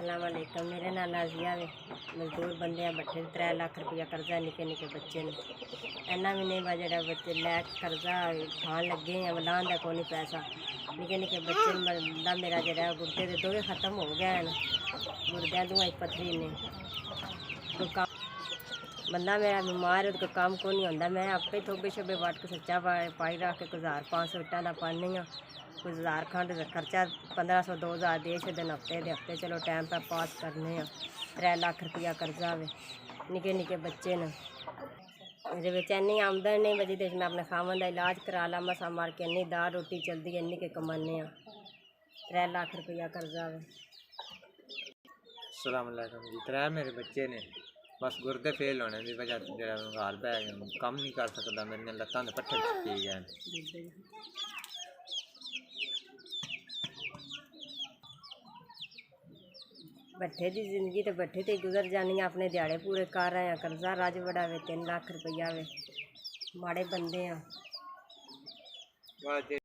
अस्सलाम वालेकुम। मेरा नाम नाजिया वे। मजदूर बंदे हैं, बट्ठे 3 लाख रुपया कर्जा निक्के निक्के बच्चे ने इन्ना भी नहीं बजड़ा बच्चे लै कर्जा खान लगे हैं लान का कोई पैसा निक्के निक्के बच्चे मतलब मेरा जरा गुर्दे के दोवे खत्म हो गए हैं गुर्दे दूँ पथरी ने कोई काम बंदा मेरा बीमार है तो कोई काम को नहीं होंदा। मैं आपे थोबे शोबे वट के सच्चा पाई रख के 1500 इट्टा का पानी हाँ कुछ 1000 खंड खर्चा 1500 2000 दे छे हफ्ते चलो टाइम पर पास करने 3 लाख रुपया कर्जा वे निके निके बच्चे न मेरे बच्चे इन्नी आमदन नहीं बची मैं अपने खावन का इलाज करा ला मसा मार के इन्नी दाल रोटी चलती है इन्नी के कमाने 3 लाख रुपया कर्जा वे। अस्सलाम वालेकुम जी। 3 मेरे बच्चे ने बस गुर्दे फेल होने की वजह जो घर बह गया कम नहीं कर सकता मेरे लत्तां के पट्ठे पी गए। बट्ठे की जिंदगी तो बट्ठे ते गुजर जानी है अपने दिहाड़े पूरे कर रहे हैं कर्जा रज बड़ा वे 3 लाख रुपया वे माड़े बंदे हैं।